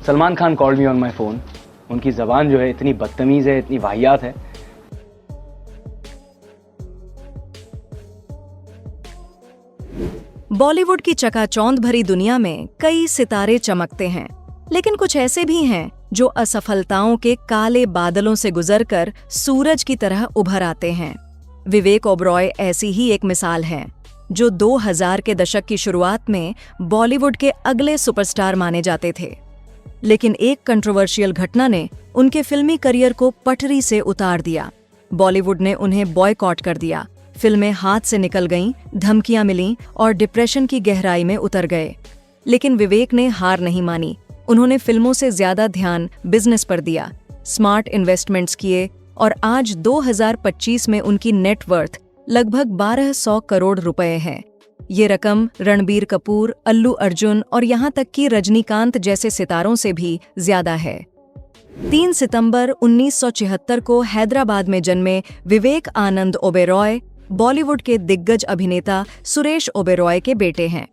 Salman Khan called me on my phone. उनकी जबान जो है इतनी बदतमीज है, इतनी वाहियात है। बॉलीवुड की चकाचौंध भरी दुनिया में कई सितारे चमकते हैं, लेकिन कुछ ऐसे भी हैं जो असफलताओं के काले बादलों से गुजरकर सूरज की तरह उभर आते हैं। विवेक ओबरॉय ऐसी ही एक मिसाल है, जो 2000 के दशक की शुरुआत में बॉलीवुड के अगले सुपरस्टार माने जाते थे। लेकिन एक कंट्रोवर्शियल घटना ने उनके फिल्मी करियर को पटरी से उतार दिया। बॉलीवुड ने उन्हें बॉयकॉट कर दिया, फिल्में हाथ से निकल गईं, धमकियां मिलीं और डिप्रेशन की गहराई में उतर गए। लेकिन विवेक ने हार नहीं मानी। उन्होंने फिल्मों से ज्यादा ध्यान बिजनेस पर दिया, स्मार्ट इन्वेस्टमेंट्स किए और आज 2025 में उनकी नेटवर्थ लगभग 1200 करोड़ रुपए है। ये रकम रणबीर कपूर, अल्लू अर्जुन और यहाँ तक कि रजनीकांत जैसे सितारों से भी ज्यादा है। 3 सितंबर 1976 को हैदराबाद में जन्मे विवेक आनंद ओबेरॉय बॉलीवुड के दिग्गज अभिनेता सुरेश ओबेरॉय के बेटे हैं।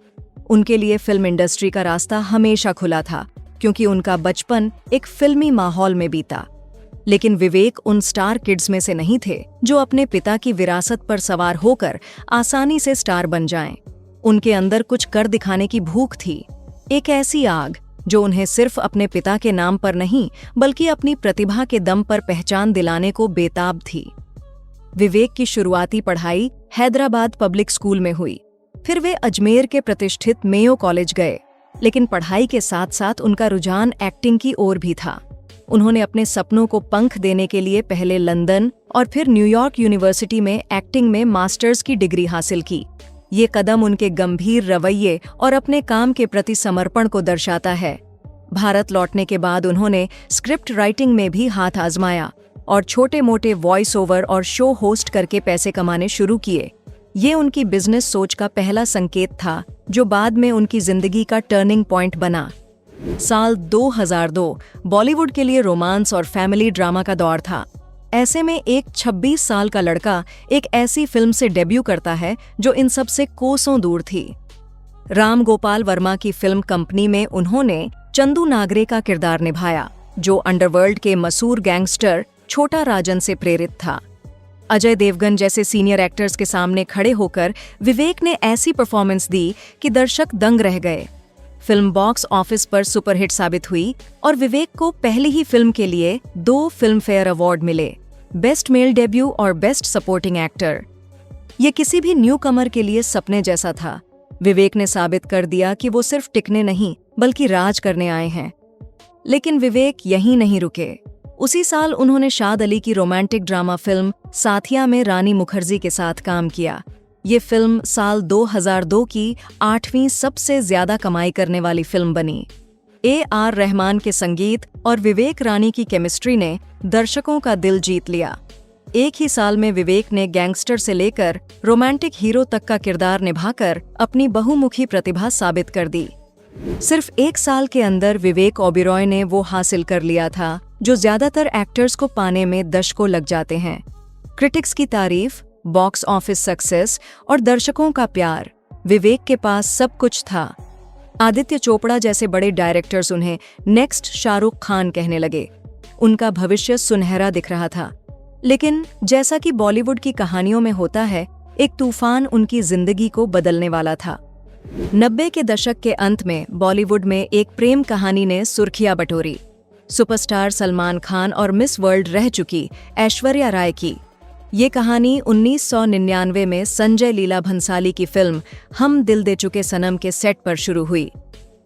उनके लिए फिल्म इंडस्ट्री का रास्ता हमेशा खुला था, क्योंकि उनका बचपन एक फिल्मी माहौल में बीता। लेकिन विवेक उन स्टार किड्स में से नहीं थे जो अपने पिता की विरासत पर सवार होकर आसानी से स्टार बन जाएं। उनके अंदर कुछ कर दिखाने की भूख थी, एक ऐसी आग जो उन्हें सिर्फ अपने पिता के नाम पर नहीं बल्कि अपनी प्रतिभा के दम पर पहचान दिलाने को बेताब थी। विवेक की शुरुआती पढ़ाई हैदराबाद पब्लिक स्कूल में हुई, फिर वे अजमेर के प्रतिष्ठित मेयो कॉलेज गए। लेकिन पढ़ाई के साथ साथ उनका रुझान एक्टिंग की ओर भी था। उन्होंने अपने सपनों को पंख देने के लिए पहले लंदन और फिर न्यूयॉर्क यूनिवर्सिटी में एक्टिंग में मास्टर्स की डिग्री हासिल की। ये कदम उनके गंभीर रवैये और अपने काम के प्रति समर्पण को दर्शाता है। भारत लौटने के बाद उन्होंने स्क्रिप्ट राइटिंग में भी हाथ आजमाया और छोटे मोटे वॉइस ओवर और शो होस्ट करके पैसे कमाने शुरू किए। ये उनकी बिजनेस सोच का पहला संकेत था, जो बाद में उनकी जिंदगी का टर्निंग पॉइंट बना। साल 2002 बॉलीवुड के लिए रोमांस और फैमिली ड्रामा का दौर था। ऐसे में एक 26 साल का लड़का एक ऐसी फिल्म से डेब्यू करता है जो इन सब से कोसों दूर थी। राम गोपाल वर्मा की फिल्म कंपनी में उन्होंने चंदू नागरे का किरदार निभाया, जो अंडरवर्ल्ड के मशहूर गैंगस्टर छोटा राजन से प्रेरित था। अजय देवगन जैसे सीनियर एक्टर्स के सामने खड़े होकर विवेक ने ऐसी परफॉर्मेंस दी कि दर्शक दंग रह गए। फिल्म बॉक्स ऑफिस पर सुपरहिट साबित हुई और विवेक को पहली ही फिल्म के लिए 2 फिल्म फेयर अवार्ड मिले, बेस्ट मेल डेब्यू और बेस्ट सपोर्टिंग एक्टर। ये किसी भी न्यू कमर के लिए सपने जैसा था। विवेक ने साबित कर दिया कि वो सिर्फ टिकने नहीं बल्कि राज करने आए हैं। लेकिन विवेक यहीं नहीं रुके। उसी साल उन्होंने शाद अली की रोमांटिक ड्रामा फिल्म साथिया में रानी मुखर्जी के साथ काम किया। ये फिल्म साल 2002 की 8वीं सबसे ज्यादा कमाई करने वाली फिल्म बनी। AR रहमान के संगीत और विवेक रानी की केमिस्ट्री ने दर्शकों का दिल जीत लिया। एक ही साल में विवेक ने गैंगस्टर से लेकर रोमांटिक हीरो तक का किरदार निभाकर अपनी बहुमुखी प्रतिभा साबित कर दी। सिर्फ 1 साल के अंदर विवेक ओबेरॉय ने वो हासिल कर लिया था जो ज्यादातर एक्टर्स को पाने में दशकों लग जाते हैं। क्रिटिक्स की तारीफ, बॉक्स ऑफिस सक्सेस और दर्शकों का प्यार। विवेक के पास सब कुछ था। आदित्य चोपड़ा जैसे बड़े डायरेक्टर्स उन्हें नेक्स्ट शाहरुख खान कहने लगे। उनका भविष्य सुनहरा दिख रहा था। लेकिन जैसा कि बॉलीवुड की कहानियों में होता है, एक तूफान उनकी जिंदगी को बदलने वाला था। 90 के दशक के अंत में बॉलीवुड में एक प्रेम कहानी ने सुर्खियां बटोरी। सुपरस्टार सलमान खान और मिस वर्ल्ड रह चुकी ऐश्वर्या राय की ये कहानी 1999 में संजय लीला भंसाली की फिल्म हम दिल दे चुके सनम के सेट पर शुरू हुई।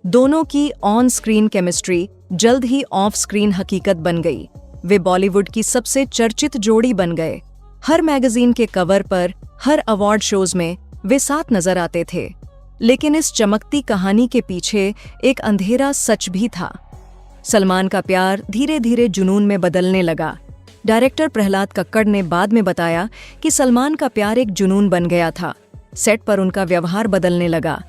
दोनों की ऑन स्क्रीन केमिस्ट्री जल्द ही ऑफ स्क्रीन हकीकत बन गई। वे बॉलीवुड की सबसे चर्चित जोड़ी बन गए। हर मैगजीन के कवर पर, हर अवार्ड शोज में वे साथ नजर आते थे। लेकिन इस चमकती कहानी के पीछे एक अंधेरा सच भी था। सलमान का प्यार धीरे धीरे जुनून में बदलने लगा। डायरेक्टर प्रहलाद कक्कड़ ने बाद में बताया कि सलमान का प्यार एक जुनून बन गया था। सेट पर उनका व्यवहार बदलने लगा।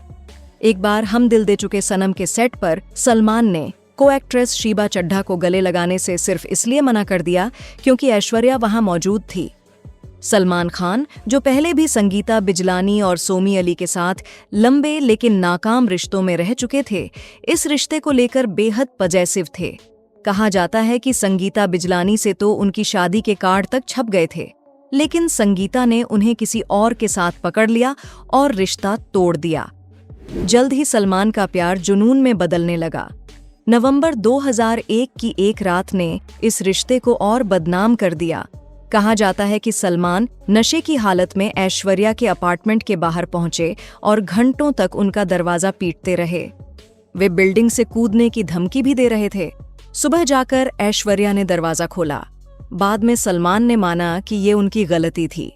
एक बार हम दिल दे चुके सनम के सेट पर सलमान ने को एक्ट्रेस शीबा चड्ढा को गले लगाने से सिर्फ इसलिए मना कर दिया क्योंकि ऐश्वर्या वहां मौजूद थी। सलमान खान, जो पहले भी संगीता बिजलानी और सोमी अली के साथ लंबे लेकिन नाकाम रिश्तों में रह चुके थे, इस रिश्ते को लेकर बेहद पजेसिव थे। कहा जाता है कि संगीता बिजलानी से तो उनकी शादी के कार्ड तक छप गए थे, लेकिन संगीता ने उन्हें किसी और के साथ पकड़ लिया और रिश्ता तोड़ दिया। जल्द ही सलमान का प्यार जुनून में बदलने लगा। नवंबर 2001 की एक रात ने इस रिश्ते को और बदनाम कर दिया। कहा जाता है कि सलमान नशे की हालत में ऐश्वर्या के अपार्टमेंट के बाहर पहुंचे और घंटों तक उनका दरवाजा पीटते रहे। वे बिल्डिंग से कूदने की धमकी भी दे रहे थे। सुबह जाकर ऐश्वर्या ने दरवाजा खोला। बाद में सलमान ने माना कि ये उनकी गलती थी।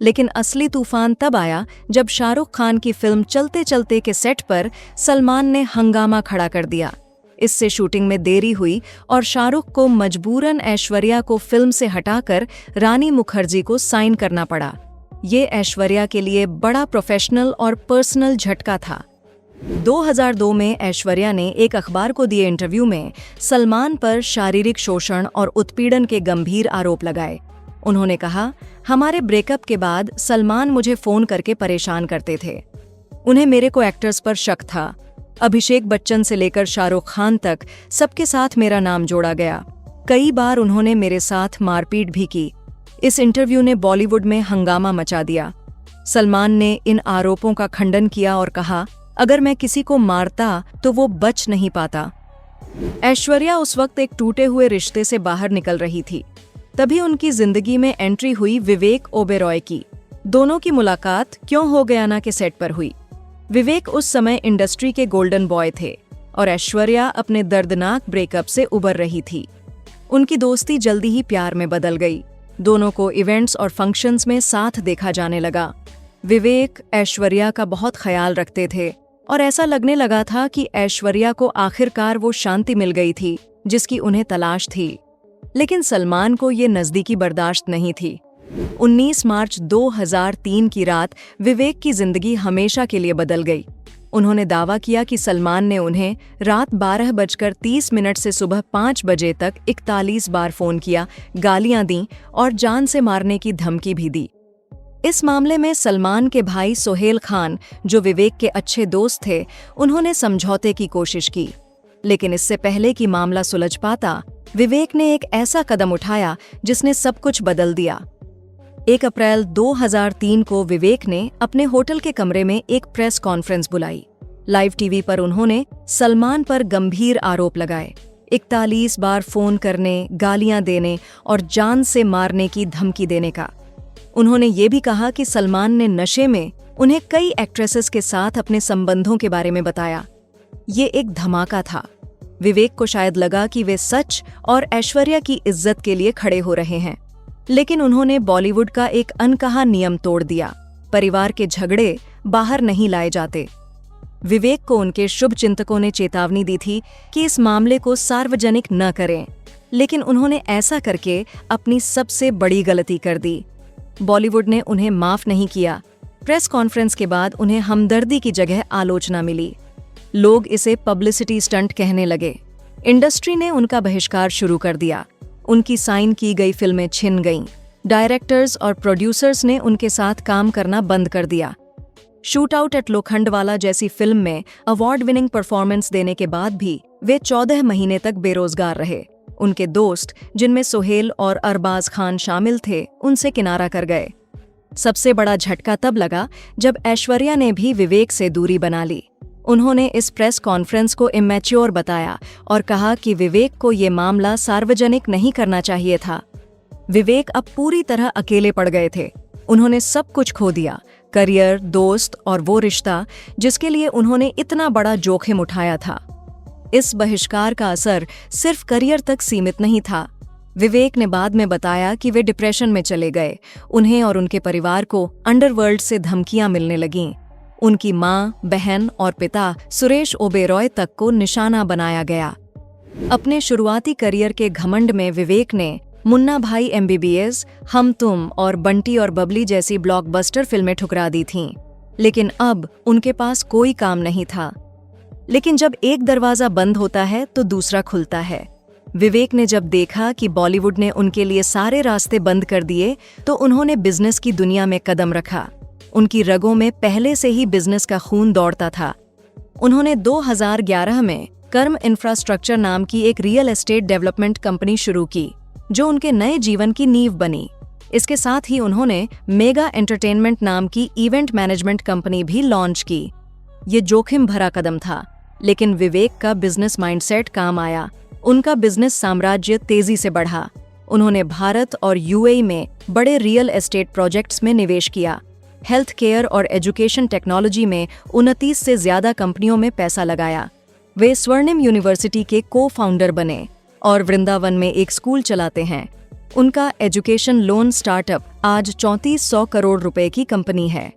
लेकिन असली तूफान तब आया जब शाहरुख खान की फिल्म चलते चलते के सेट पर सलमान ने हंगामा खड़ा कर दिया। इससे शूटिंग में देरी हुई और शाहरुख को मजबूरन ऐश्वर्या को फिल्म से हटाकर रानी मुखर्जी को साइन करना पड़ा। ये ऐश्वर्या के लिए बड़ा प्रोफेशनल और पर्सनल झटका था। 2002 में ऐश्वर्या ने एक अखबार को दिए इंटरव्यू में सलमान पर शारीरिक शोषण और उत्पीड़न के गंभीर आरोप लगाए। उन्होंने कहा, हमारे ब्रेकअप के बाद सलमान मुझे फोन करके परेशान करते थे। उन्हें मेरे को एक्टर्स पर शक था। अभिषेक बच्चन से लेकर शाहरुख खान तक सबके साथ मेरा नाम जोड़ा गया। कई बार उन्होंने मेरे साथ मारपीट भी की। इस इंटरव्यू ने बॉलीवुड में हंगामा मचा दिया। सलमान ने इन आरोपों का खंडन किया और कहा, अगर मैं किसी को मारता तो वो बच नहीं पाता। ऐश्वर्या उस वक्त एक टूटे हुए रिश्ते से बाहर निकल रही थी। तभी उनकी जिंदगी में एंट्री हुई विवेक ओबेरॉय की। दोनों की मुलाकात क्यों हो गया ना के सेट पर हुई। विवेक उस समय इंडस्ट्री के गोल्डन बॉय थे और ऐश्वर्या अपने दर्दनाक ब्रेकअप से उबर रही थी। उनकी दोस्ती जल्दी ही प्यार में बदल गई। दोनों को इवेंट्स और फंक्शंस में साथ देखा जाने लगा। विवेक ऐश्वर्या का बहुत ख्याल रखते थे और ऐसा लगने लगा था कि ऐश्वर्या को आखिरकार वो शांति मिल गई थी जिसकी उन्हें तलाश थी। लेकिन सलमान को ये नज़दीकी बर्दाश्त नहीं थी। 19 मार्च 2003 की रात विवेक की जिंदगी हमेशा के लिए बदल गई। उन्होंने दावा किया कि सलमान ने उन्हें रात 12:30 से सुबह 5 बजे तक 41 बार फोन किया, गालियां दी और जान से मारने की धमकी भी दी। इस मामले में सलमान के भाई सोहेल खान, जो विवेक के अच्छे दोस्त थे, उन्होंने समझौते की कोशिश की। लेकिन इससे पहले कि मामला सुलझ पाता, विवेक ने एक ऐसा कदम उठाया जिसने सब कुछ बदल दिया। 1 अप्रैल 2003 को विवेक ने अपने होटल के कमरे में एक प्रेस कॉन्फ्रेंस बुलाई। लाइव टीवी पर उन्होंने सलमान पर गंभीर आरोप लगाए। 41 बार फोन करने, गालियां देने और जान से मारने की धमकी देने का। उन्होंने ये भी कहा कि सलमान ने नशे में उन्हें कई एक्ट्रेसेस के साथ अपने संबंधों के बारे में बताया। ये एक धमाका था। विवेक को शायद लगा कि वे सच और ऐश्वर्या की इज्जत के लिए खड़े हो रहे हैं, लेकिन उन्होंने बॉलीवुड का एक अनकहा नियम तोड़ दिया। परिवार के झगड़े बाहर नहीं लाए जाते। विवेक को उनके शुभ चिंतकों ने चेतावनी दी थी कि इस मामले को सार्वजनिक न करें, लेकिन उन्होंने ऐसा करके अपनी सबसे बड़ी गलती कर दी। बॉलीवुड ने उन्हें माफ नहीं किया। प्रेस कॉन्फ्रेंस के बाद उन्हें हमदर्दी की जगह आलोचना मिली। लोग इसे पब्लिसिटी स्टंट कहने लगे। इंडस्ट्री ने उनका बहिष्कार शुरू कर दिया। उनकी साइन की गई फिल्में छिन गईं। डायरेक्टर्स और प्रोड्यूसर्स ने उनके साथ काम करना बंद कर दिया। शूट आउट एट लोखंडवाला जैसी फिल्म में अवार्ड विनिंग परफॉर्मेंस देने के बाद भी वे 14 महीने तक बेरोजगार रहे। उनके दोस्त, जिनमें सोहेल और अरबाज खान शामिल थे, उनसे किनारा कर गए। सबसे बड़ा झटका तब लगा जब ऐश्वर्या ने भी विवेक से दूरी बना ली। उन्होंने इस प्रेस कॉन्फ्रेंस को इमैच्योर बताया और कहा कि विवेक को ये मामला सार्वजनिक नहीं करना चाहिए था। विवेक अब पूरी तरह अकेले पड़ गए थे। उन्होंने सब कुछ खो दिया, करियर, दोस्त और वो रिश्ता जिसके लिए उन्होंने इतना बड़ा जोखिम उठाया था। इस बहिष्कार का असर सिर्फ करियर तक सीमित नहीं था। विवेक ने बाद में बताया कि वे डिप्रेशन में चले गए। उन्हें और उनके परिवार को अंडरवर्ल्ड से धमकियां मिलने लगीं। उनकी मां, बहन और पिता सुरेश ओबेरॉय तक को निशाना बनाया गया। अपने शुरुआती करियर के घमंड में विवेक ने मुन्ना भाई MBBS, हम तुम और बंटी और बबली जैसी ब्लॉकबस्टर फिल्में ठुकरा दी थीं। लेकिन अब उनके पास कोई काम नहीं था। लेकिन जब एक दरवाजा बंद होता है तो दूसरा खुलता है। विवेक ने जब देखा कि बॉलीवुड ने उनके लिए सारे रास्ते बंद कर दिए तो उन्होंने बिजनेस की दुनिया में कदम रखा। उनकी रगों में पहले से ही बिजनेस का खून दौड़ता था। उन्होंने 2011 में कर्म इंफ्रास्ट्रक्चर नाम की एक रियल एस्टेट डेवलपमेंट कंपनी शुरू की, जो उनके नए जीवन की नींव बनी। इसके साथ ही उन्होंने मेगा एंटरटेनमेंट नाम की इवेंट मैनेजमेंट कंपनी भी लॉन्च की। ये जोखिम भरा कदम था, लेकिन विवेक का बिजनेस माइंडसेट काम आया। उनका बिजनेस साम्राज्य तेजी से बढ़ा। उन्होंने भारत और यूएई में बड़े रियल एस्टेट प्रोजेक्ट्स में निवेश किया। हेल्थ केयर और एजुकेशन टेक्नोलॉजी में 29 से ज्यादा कंपनियों में पैसा लगाया। वे स्वर्णिम यूनिवर्सिटी के को-फाउंडर बने और वृंदावन में एक स्कूल चलाते हैं। उनका एजुकेशन लोन स्टार्टअप आज 3400 करोड़ रुपए की कंपनी है।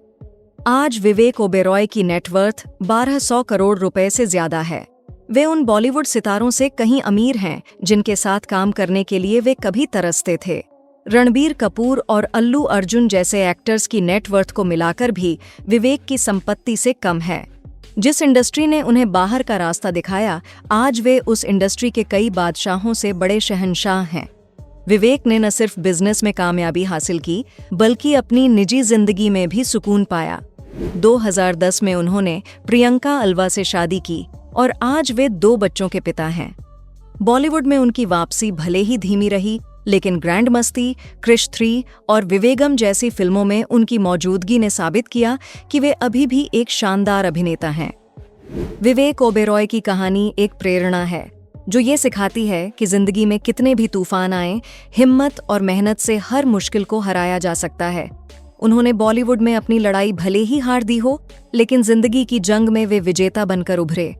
आज विवेक ओबेरॉय की नेटवर्थ 1200 करोड़ रुपए से ज्यादा है। वे उन बॉलीवुड सितारों से कहीं अमीर हैं जिनके साथ काम करने के लिए वे कभी तरसते थे। रणबीर कपूर और अल्लू अर्जुन जैसे एक्टर्स की नेटवर्थ को मिलाकर भी विवेक की संपत्ति से कम है। जिस इंडस्ट्री ने उन्हें बाहर का रास्ता दिखाया, आज वे उस इंडस्ट्री के कई बादशाहों से बड़े शहंशाह हैं। विवेक ने न सिर्फ बिजनेस में कामयाबी हासिल की, बल्कि अपनी निजी जिंदगी में भी सुकून पाया। 2010 में उन्होंने प्रियंका अल्वा से शादी की और आज वे 2 बच्चों के पिता हैं। बॉलीवुड में उनकी वापसी भले ही धीमी रही, लेकिन ग्रैंड मस्ती, क्रिश 3 और विवेगम जैसी फिल्मों में उनकी मौजूदगी ने साबित किया कि वे अभी भी एक शानदार अभिनेता हैं। विवेक ओबेरॉय की कहानी एक प्रेरणा है, जो ये सिखाती है कि जिंदगी में कितने भी तूफान आए, हिम्मत और मेहनत से हर मुश्किल को हराया जा सकता है। उन्होंने बॉलीवुड में अपनी लड़ाई भले ही हार दी हो, लेकिन जिंदगी की जंग में वे विजेता बनकर उभरे।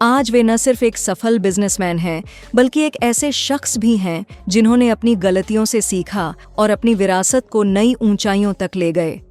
आज वे न सिर्फ एक सफल बिजनेसमैन हैं, बल्कि एक ऐसे शख्स भी हैं जिन्होंने अपनी गलतियों से सीखा और अपनी विरासत को नई ऊंचाइयों तक ले गए।